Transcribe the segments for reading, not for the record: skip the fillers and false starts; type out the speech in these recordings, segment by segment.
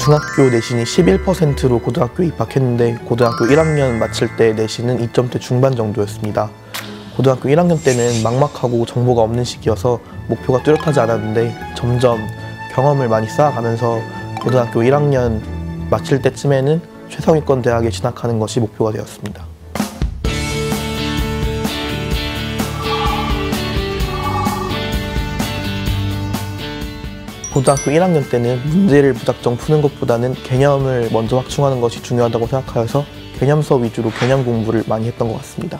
중학교 내신이 11%로 고등학교에 입학했는데 고등학교 1학년 마칠 때 내신은 2점대 중반 정도였습니다. 고등학교 1학년 때는 막막하고 정보가 없는 시기여서 목표가 뚜렷하지 않았는데 점점 경험을 많이 쌓아가면서 고등학교 1학년 마칠 때쯤에는 최상위권 대학에 진학하는 것이 목표가 되었습니다. 고등학교 1학년 때는 문제를 무작정 푸는 것보다는 개념을 먼저 확충하는 것이 중요하다고 생각하여서 개념 수업 위주로 개념 공부를 많이 했던 것 같습니다.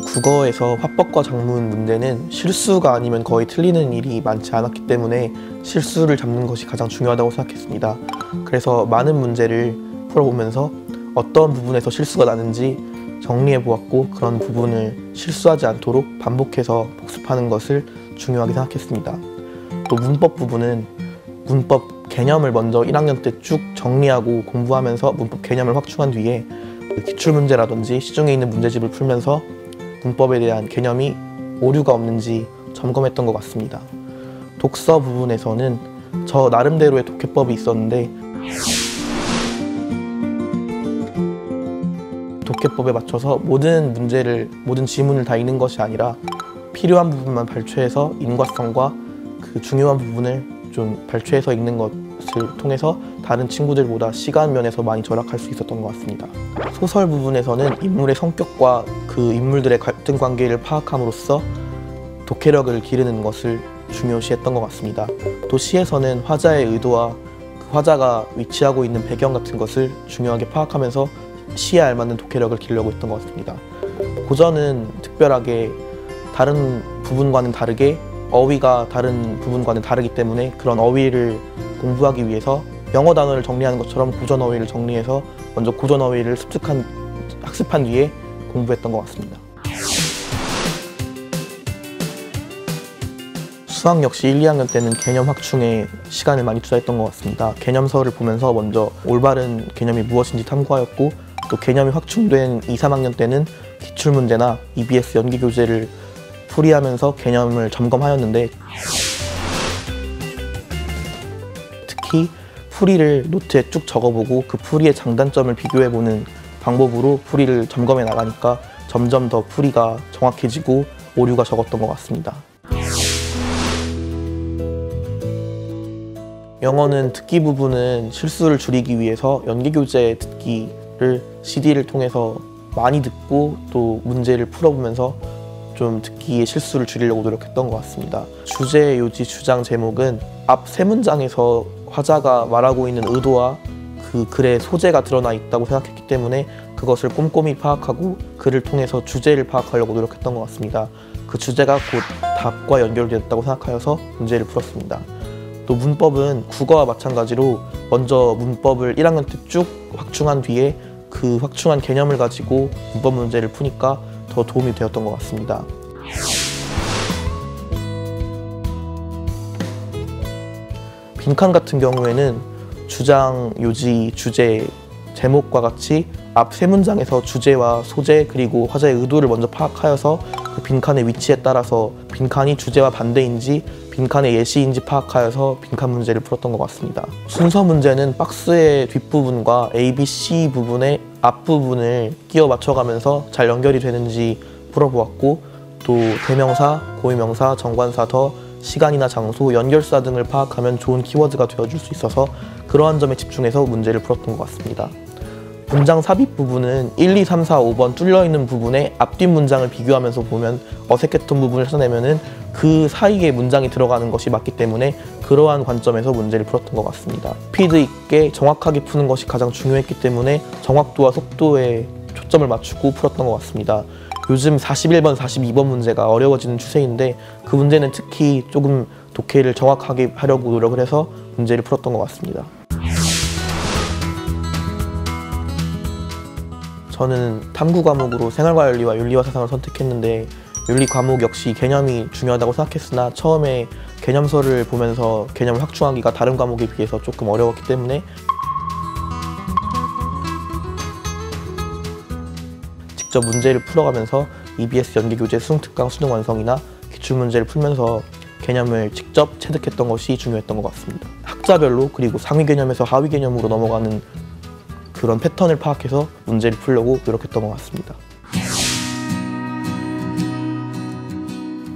국어에서 화법과 작문 문제는 실수가 아니면 거의 틀리는 일이 많지 않았기 때문에 실수를 잡는 것이 가장 중요하다고 생각했습니다. 그래서 많은 문제를 풀어보면서 어떤 부분에서 실수가 나는지 정리해 보았고 그런 부분을 실수하지 않도록 반복해서 복습하는 것을 중요하게 생각했습니다. 또 문법 부분은 문법 개념을 먼저 1학년 때 쭉 정리하고 공부하면서 문법 개념을 확충한 뒤에 기출문제라든지 시중에 있는 문제집을 풀면서 문법에 대한 개념이 오류가 없는지 점검했던 것 같습니다. 독서 부분에서는 저 나름대로의 독해법이 있었는데 독해법에 맞춰서 모든 지문을 다 읽는 것이 아니라 필요한 부분만 발췌해서 인과성과 그 중요한 부분을 좀 발췌해서 읽는 것을 통해서 다른 친구들보다 시간 면에서 많이 절약할 수 있었던 것 같습니다. 소설 부분에서는 인물의 성격과 그 인물들의 갈등 관계를 파악함으로써 독해력을 기르는 것을 중요시했던 것 같습니다. 또 시에서는 화자의 의도와 그 화자가 위치하고 있는 배경 같은 것을 중요하게 파악하면서 시에 알맞는 독해력을 기르려고 했던 것 같습니다. 고전은 특별하게 다른 부분과는 다르게 어휘가 다른 부분과는 다르기 때문에 그런 어휘를 공부하기 위해서 영어 단어를 정리하는 것처럼 고전 어휘를 정리해서 먼저 고전 어휘를 학습한 뒤에 공부했던 것 같습니다. 수학 역시 1, 2학년 때는 개념 확충에 시간을 많이 투자했던 것 같습니다. 개념서를 보면서 먼저 올바른 개념이 무엇인지 탐구하였고 또 개념이 확충된 2, 3학년 때는 기출문제나 EBS 연기교재를 풀이하면서 개념을 점검하였는데 특히 풀이를 노트에 쭉 적어보고 그 풀이의 장단점을 비교해보는 방법으로 풀이를 점검해 나가니까 점점 더 풀이가 정확해지고 오류가 적었던 것 같습니다. 영어는 듣기 부분은 실수를 줄이기 위해서 연기교재 듣기를 CD를 통해서 많이 듣고 또 문제를 풀어보면서 좀 듣기의 실수를 줄이려고 노력했던 것 같습니다. 주제, 요지, 주장, 제목은 앞 세 문장에서 화자가 말하고 있는 의도와 그 글의 소재가 드러나 있다고 생각했기 때문에 그것을 꼼꼼히 파악하고 글을 통해서 주제를 파악하려고 노력했던 것 같습니다. 그 주제가 곧 답과 연결되었다고 생각하여서 문제를 풀었습니다. 또 문법은 국어와 마찬가지로 먼저 문법을 1학년 때 쭉 확충한 뒤에 그 확충한 개념을 가지고 문법 문제를 푸니까 더 도움이 되었던 것 같습니다. 빈칸 같은 경우에는 주장, 요지, 주제, 제목과 같이 앞 세 문장에서 주제와 소재 그리고 화자의 의도를 먼저 파악하여서 그 빈칸의 위치에 따라서 빈칸이 주제와 반대인지 빈칸의 예시인지 파악하여서 빈칸 문제를 풀었던 것 같습니다. 순서 문제는 박스의 뒷부분과 A, B, C 부분의 앞부분을 끼워 맞춰가면서 잘 연결이 되는지 풀어보았고 또 대명사, 고유명사, 정관사더, 시간이나 장소, 연결사 등을 파악하면 좋은 키워드가 되어줄 수 있어서 그러한 점에 집중해서 문제를 풀었던 것 같습니다. 문장 삽입 부분은 1, 2, 3, 4, 5번 뚫려있는 부분에 앞뒷 문장을 비교하면서 보면 어색했던 부분을 찾아내면 그 사이에 문장이 들어가는 것이 맞기 때문에 그러한 관점에서 문제를 풀었던 것 같습니다. 스피드 있게 정확하게 푸는 것이 가장 중요했기 때문에 정확도와 속도에 초점을 맞추고 풀었던 것 같습니다. 요즘 41번, 42번 문제가 어려워지는 추세인데 그 문제는 특히 조금 독해를 정확하게 하려고 노력을 해서 문제를 풀었던 것 같습니다. 저는 탐구 과목으로 생활과윤리와 윤리와 사상을 선택했는데 윤리 과목 역시 개념이 중요하다고 생각했으나 처음에 개념서를 보면서 개념을 확충하기가 다른 과목에 비해서 조금 어려웠기 때문에 직접 문제를 풀어가면서 EBS 연계교재 수능특강 수능 완성이나 기출문제를 풀면서 개념을 직접 체득했던 것이 중요했던 것 같습니다. 학자별로 그리고 상위 개념에서 하위 개념으로 넘어가는 그런 패턴을 파악해서 문제를 풀려고 노력했던 것 같습니다.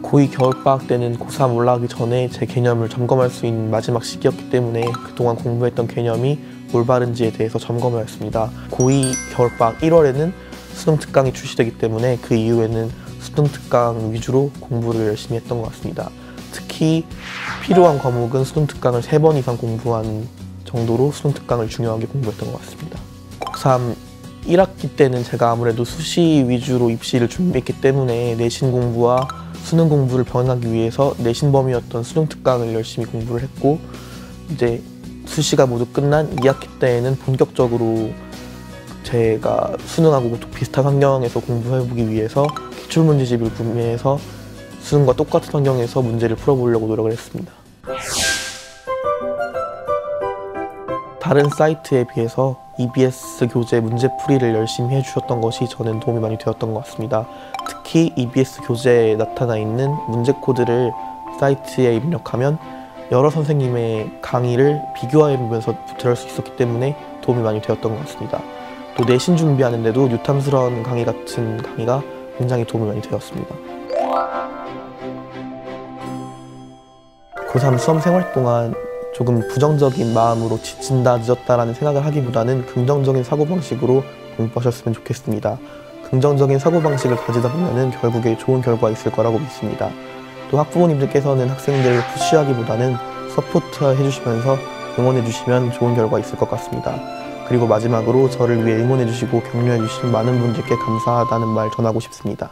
고2 겨울방학 때는 고3 올라가기 전에 제 개념을 점검할 수 있는 마지막 시기였기 때문에 그동안 공부했던 개념이 올바른지에 대해서 점검하였습니다. 고2 겨울방학 1월에는 수능 특강이 출시되기 때문에 그 이후에는 수능 특강 위주로 공부를 열심히 했던 것 같습니다. 특히 필요한 과목은 수능 특강을 3번 이상 공부한 정도로 수능 특강을 중요하게 공부했던 것 같습니다. 고3 1학기 때는 제가 아무래도 수시 위주로 입시를 준비했기 때문에 내신 공부와 수능 공부를 병행하기 위해서 내신 범위였던 수능 특강을 열심히 공부를 했고, 이제 수시가 모두 끝난 2학기 때에는 본격적으로 제가 수능하고 비슷한 환경에서 공부해보기 위해서 기출문제집을 구매해서 수능과 똑같은 환경에서 문제를 풀어보려고 노력을 했습니다. 다른 사이트에 비해서 EBS 교재 문제풀이를 열심히 해주셨던 것이 저는 도움이 많이 되었던 것 같습니다. 특히 EBS 교재에 나타나 있는 문제 코드를 사이트에 입력하면 여러 선생님의 강의를 비교해보면서 들을 수 있었기 때문에 도움이 많이 되었던 것 같습니다. 또 내신 준비하는데도 뉴탐스러운 강의 같은 강의가 굉장히 도움이 많이 되었습니다. 고3 수험 생활 동안 조금 부정적인 마음으로 지친다, 늦었다라는 생각을 하기보다는 긍정적인 사고방식으로 공부하셨으면 좋겠습니다. 긍정적인 사고방식을 가지다 보면 결국에 좋은 결과가 있을 거라고 믿습니다. 또 학부모님들께서는 학생들을 푸시하기보다는 서포트 해주시면서 응원해주시면 좋은 결과가 있을 것 같습니다. 그리고 마지막으로 저를 위해 응원해주시고 격려해주신 많은 분들께 감사하다는 말 전하고 싶습니다.